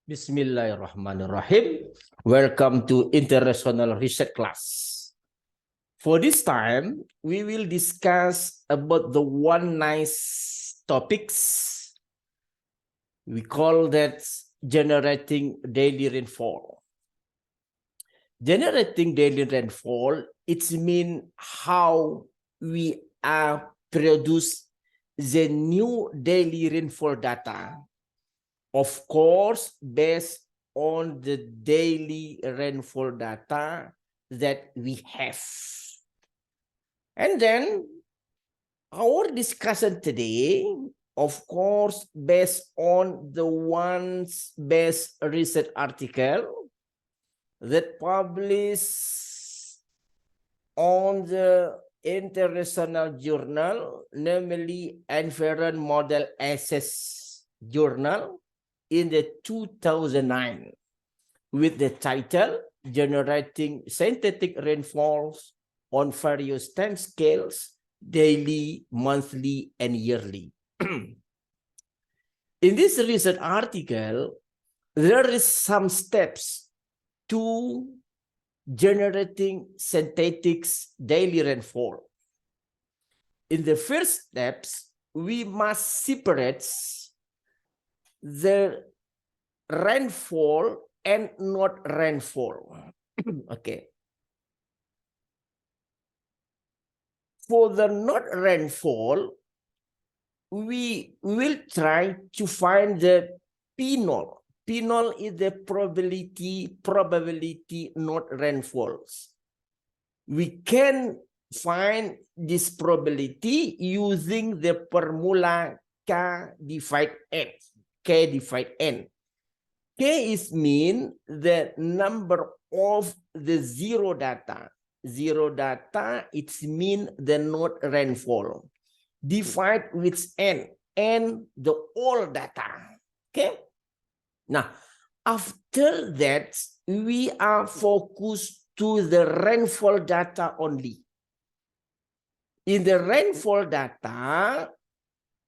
Bismillahirrahmanirrahim. Welcome to International Research Class. For this time, we will discuss about the one nice topics. We call that generating daily rainfall. Generating daily rainfall, it means how we are produce the new daily rainfall data. Of course, based on the daily rainfall data that we have. And then our discussion today, of course, based on the one's best research article that published on the international journal, namely Environment Model Access Journal, in the 2009 with the title Generating Synthetic Rainfalls on Various Time Scales, Daily, Monthly, and Yearly. In this research article, there is some steps to generating synthetic daily rainfall. In the first steps, we must separate the rainfall and not rainfall. Okay. For the not rainfall, we will try to find the P0. P0 is the probability not rainfalls. We can find this probability using the formula K divided N. K divided N. K is mean the number of the zero data. Zero data, it's mean the not rainfall. Divide with N. N, the all data. Okay? Now, after that, we are focused to the rainfall data only. In the rainfall data,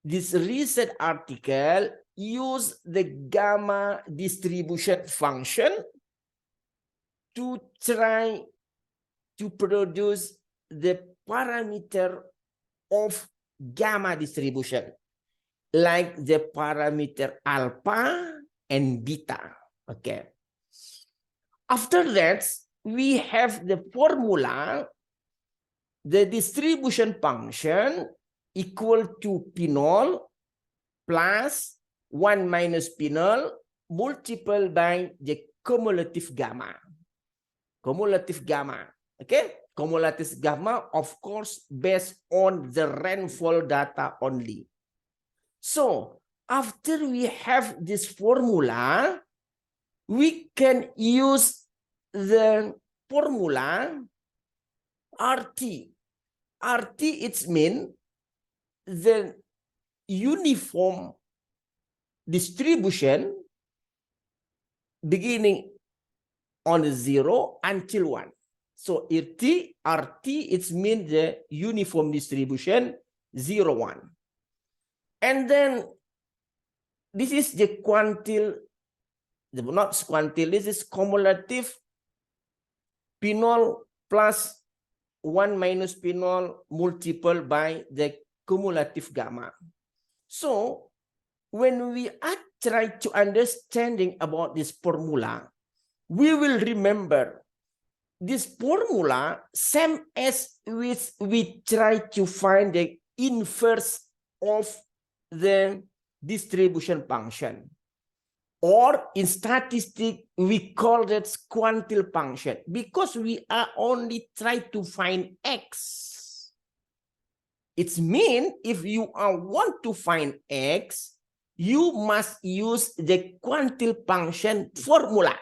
this research article use the gamma distribution function to try to produce the parameter of gamma distribution, like the parameter alpha and beta. Okay. After that, we have the formula, the distribution function equal to P0 plus 1 minus P0 multiplied by the cumulative gamma. Cumulative gamma. Okay? Cumulative gamma, of course, based on the rainfall data only. So, after we have this formula, we can use the formula RT. RT, it means the uniform distribution beginning on 0 until 1. So RT, it means the uniform distribution 0, 1. And then this is the quantile, not quantile, this is cumulative P0 plus 1 minus P0 multiplied by the cumulative gamma. So when we are trying to understanding about this formula, we will remember this formula same as which we try to find the inverse of the distribution function. Or in statistics, we call that quantile function because we are only trying to find X. It means if you want to find X, you must use the quantile function formula.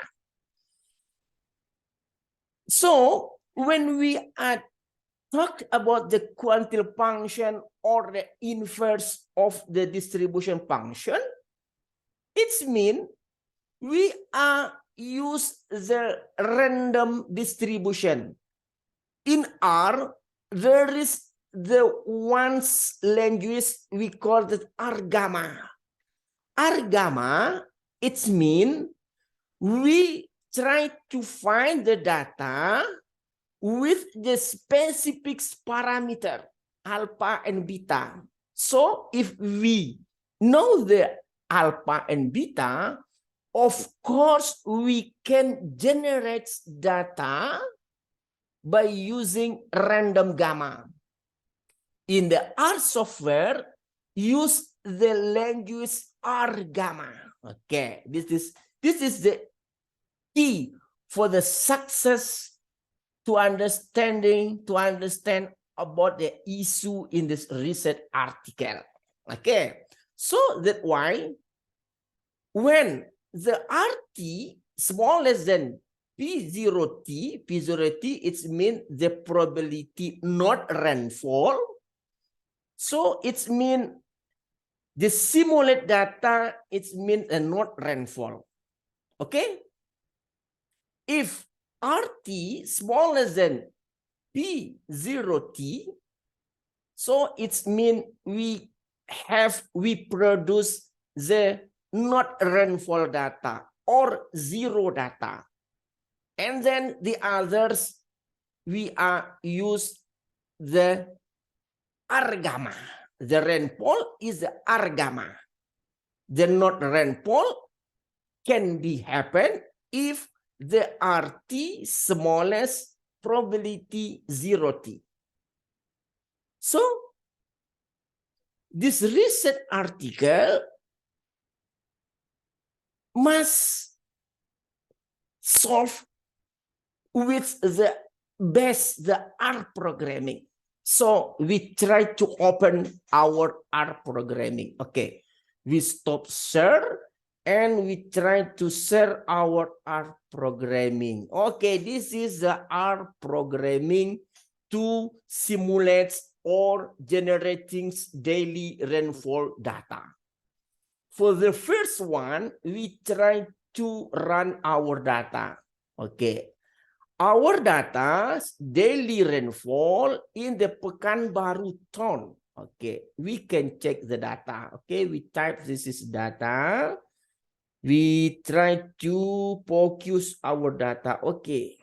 So when we talk about the quantile function or the inverse of the distribution function, it means we use the random distribution. In R, there is the one's language we call it R gamma. R gamma, it means we try to find the data with the specific parameter alpha and beta. So if we know the alpha and beta, of course, we can generate data by using random gamma. In the R software, use the language R gamma. Okay, this is the key for the success to understand about the issue in this research article. Okay, so that's why when the RT small less than P0T, it means the probability not rainfall. So it's mean the simulate data, it means a not rainfall. Okay? If RT smaller than P0T, so it's mean we produce the not rainfall data or zero data. And then the others, we are use the R gamma. The rainfall is the R gamma. The not rainfall can be happen if the RT smallest probability 0T. So this research article must solve with the best the R programming. So we try to open our R programming. Okay, we stop share and we try to share our R programming. Okay, this is the R programming to simulate or generating daily rainfall data. For the first one, we try to run our data. Okay. Our data daily rainfall in the Pekanbaru town. Okay, we can check the data. Okay, we type this is data. We try to focus our data. Okay.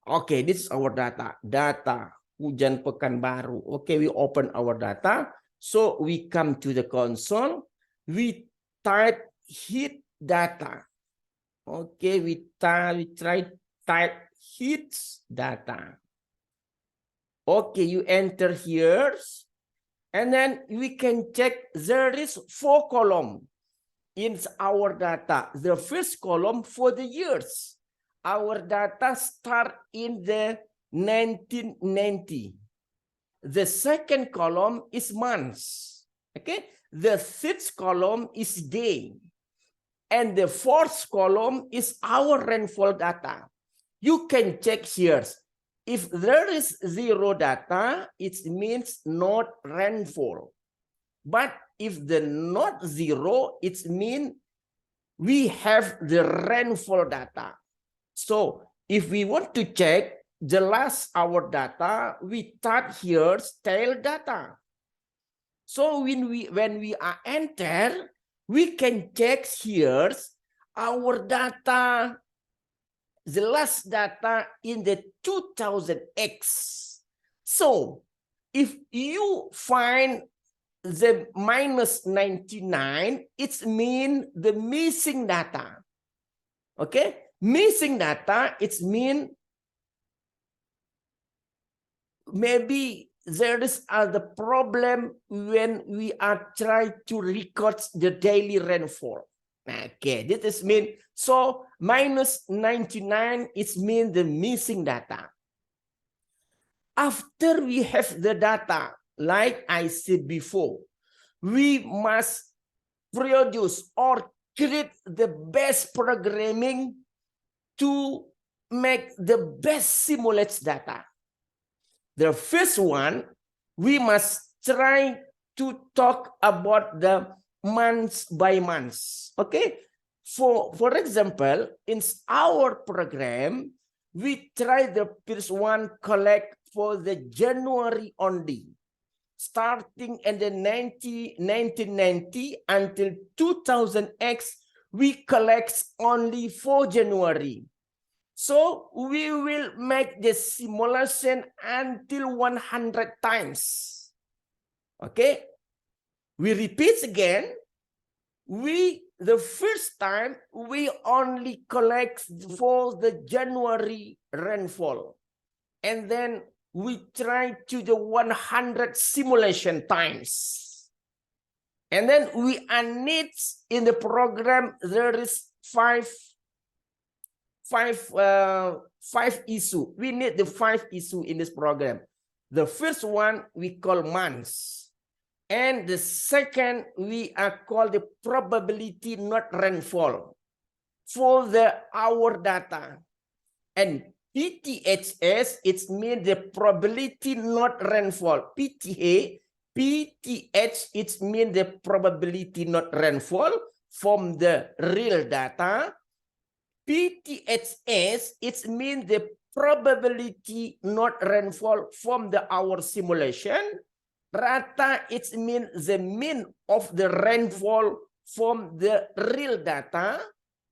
Okay, this is our data. Data hujan Pekanbaru. Okay, we open our data. So we come to the console. We type heat data. Okay, we try type heat data. Okay, you enter here, and then we can check there is 4 columns in our data. The first column for the years. Our data start in the 1990. The second column is months. Okay, the third column is day. And the fourth column is our rainfall data. You can check here. If there is 0 data, it means not rainfall. But if the not 0, it means we have the rainfall data. So if we want to check the last our data, we type here tail data. So when we are enter, we can check here our data, the last data in the 2000X. So if you find the -99, it means the missing data. Okay, missing data, it means maybe there is the problem when we are trying to record the daily rainfall. Okay, this is mean, so -99 is mean the missing data. After we have the data, like I said before, we must produce or create the best programming to make the best simulates data. The first one, we must try to talk about the months by months. Okay, for example, in our program, we try the first one collect for the January only. starting in the 1990 until 2000X, we collect only for January. So we will make the simulation until 100 times. Okay, we repeat again. The first time we only collect for the January rainfall, and then we try to the 100 simulation times, and then we need in the program there is five issue. We need the 5 issue in this program. The first one we call months. And the second, we are called the probability not rainfall for the hour data. And PTHS, it means the probability not rainfall. PTH, it means the probability not rainfall from the real data. PTHS, it means the probability not rainfall from the hour simulation. Rata, it means the mean of the rainfall from the real data.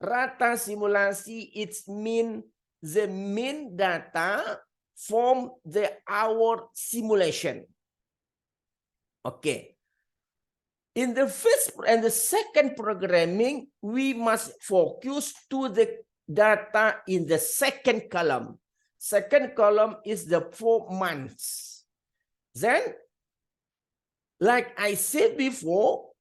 Rata simulasi, it means the mean data from the hour simulation. Okay. In the first and the second programming, we must focus to the data in the second column. Second column is the 4 months. Then, like I said before,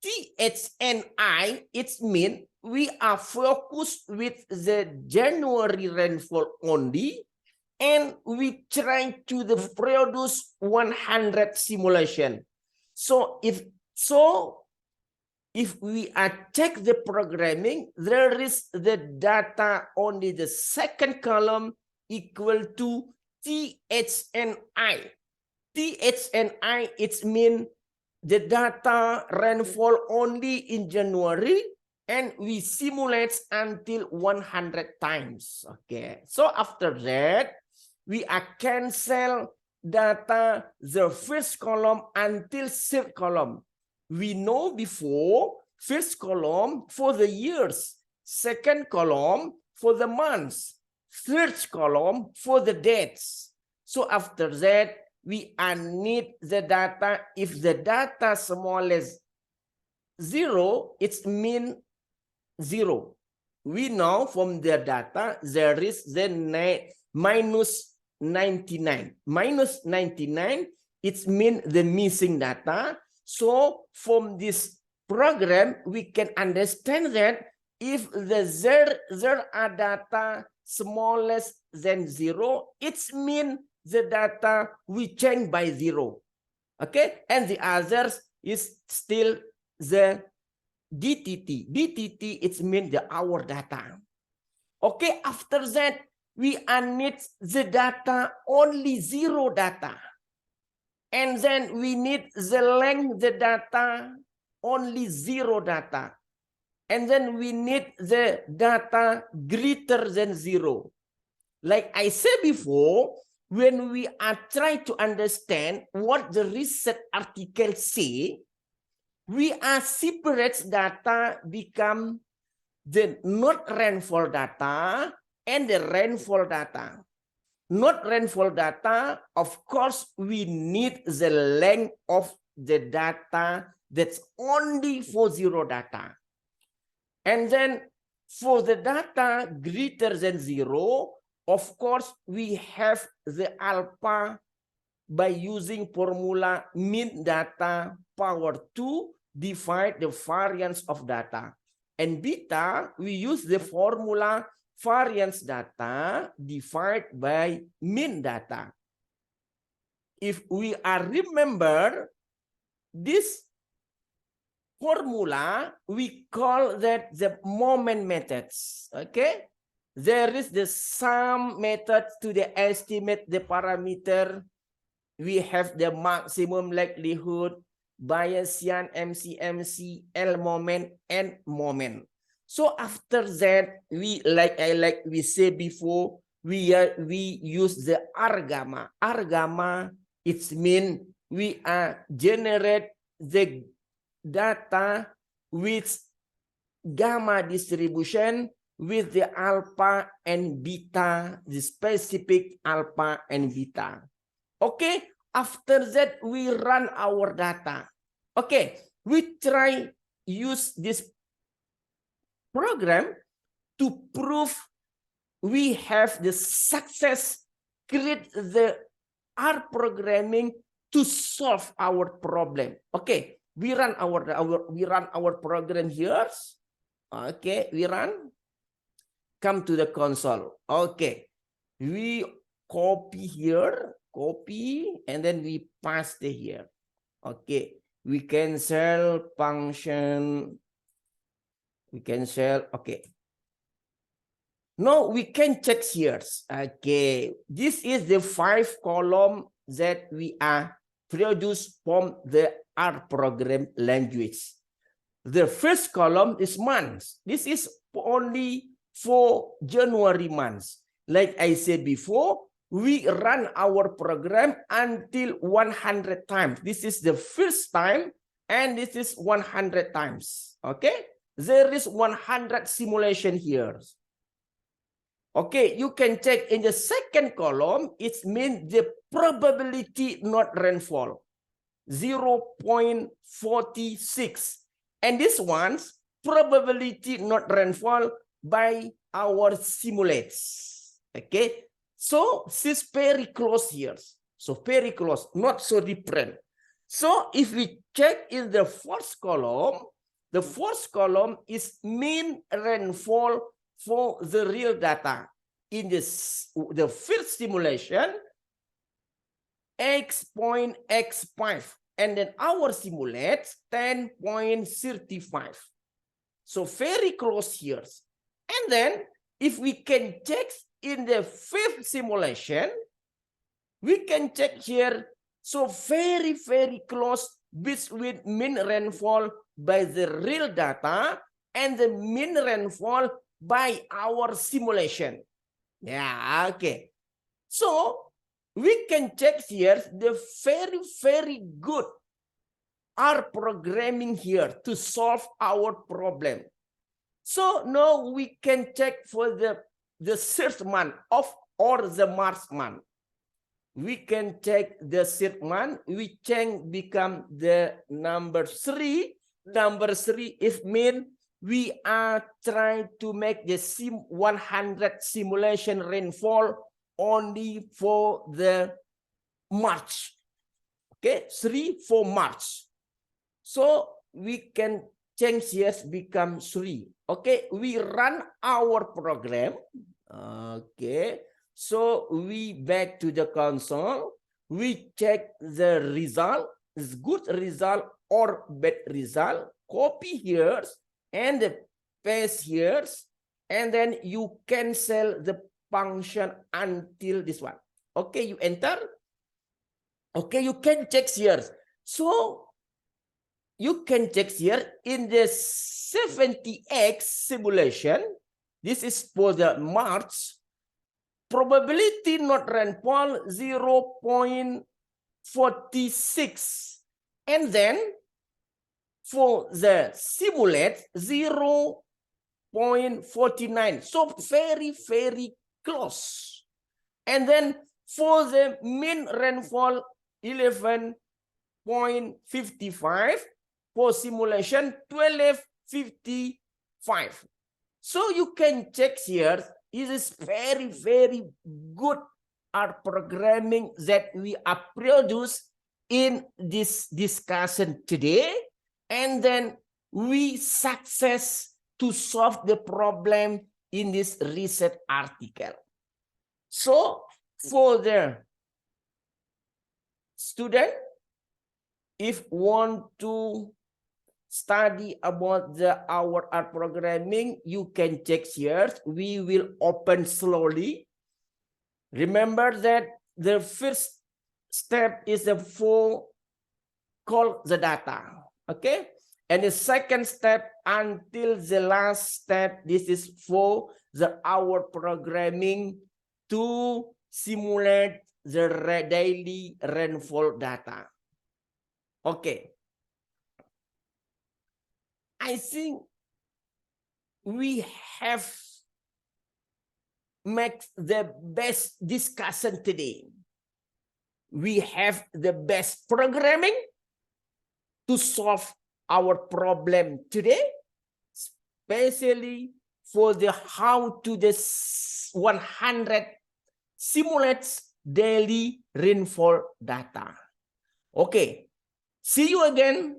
THNI, it means we are focused with the January rainfall only, and we try to produce 100 simulation. So if we check the programming, there is the data only the second column equal to THNI. THNI, it means the data rainfall only in January, and we simulate until 100 times. Okay, so after that, we are cancel data the first column until third column. We know before first column for the years, second column for the months, third column for the dates. So after that, we need the data. If the data small as 0, it means 0. We know from the data there is the minus 99. Minus 99, it means the missing data. So from this program, we can understand that if there are data smallest than 0, it means the data we change by 0. Okay, and the others is still the DTT. DTT, it means the hour data. Okay, after that, we need the data only 0 data. And then we need the length the data only 0 data. And then we need the data greater than 0. Like I said before, when we are trying to understand what the research articles say, we are separate data become the not rainfall data and the rainfall data. Not rainfall data, of course, we need the length of the data that's only for 0 data. And then for the data greater than 0, of course, we have the alpha by using formula mean data power 2 divide the variance of data. And beta, we use the formula variance data divided by mean data. If we are remember this formula, we call that the moment methods. Okay, there is the sum method to the estimate the parameter. We have the maximum likelihood, Bayesian, MCMC, L moment, and moment. So after that, we we said before, we use the R gamma. R gamma, it means we are generate the data with gamma distribution with the alpha and beta, the specific alpha and beta. Okay, after that we run our data. Okay, we try use this program to prove we have the success create the R programming to solve our problem. Okay, we run our program here. Okay, we run. Come to the console. Okay, we copy here, copy, and then we paste here. Okay, we cancel function. We cancel. Okay. Now we can check here. Okay, this is the 5 column that we are produced from the R program language. The first column is months. This is only for January months. Like I said before, we run our program until 100 times. This is the first time, and this is 100 times. Okay, there is 100 simulation here. Okay, you can check in the second column, it means the probability not rainfall, 0.46. And this one's probability not rainfall by our simulates. Okay, so this very close here. So very close, not so different. So if we check in the fourth column, the fourth column is mean rainfall for the real data. In this, the first simulation, x.x5, and then our simulate 10.35. So very close here. And then if we can check in the fifth simulation, we can check here. So very, very close between mean rainfall by the real data and the mean rainfall by our simulation. Yeah, okay. So we can check here the very, very good R programming here to solve our problem. So now we can check for the third month of or the March month. We can check the third month. We can become the number 3. Number 3 is mean we are trying to make the 100 simulation rainfall only for the March. Okay, 3 for March. So we can change here become 3. Okay, we run our program. Okay, so we back to the console. We check the result, is good result or bad result. Copy here and the paste here, and then you cancel the function until this one. Okay, you enter. Okay, you can check here. So you can check here in the 70x simulation. This is for the March. Probability not rainfall 0.46. And then for the simulate 0.49. So very, very close. And then for the mean rainfall 11.55. For simulation 12.55. So you can check here. It is very, very good R programming that we are produced in this discussion today. And then we success to solve the problem in this research article. So for the student, if want to study about our R programming, you can check here. We will open slowly. Remember that the first step is the for call the data. Okay. And the second step until the last step, this is for the our programming to simulate the daily rainfall data. Okay. I think we have made the best discussion today. We have the best programming to solve our problem today, especially for the how to the 100 simulates daily rainfall data. Okay, see you again,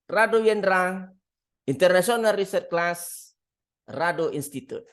Rado Yendra, International Research Class, Rado Institute.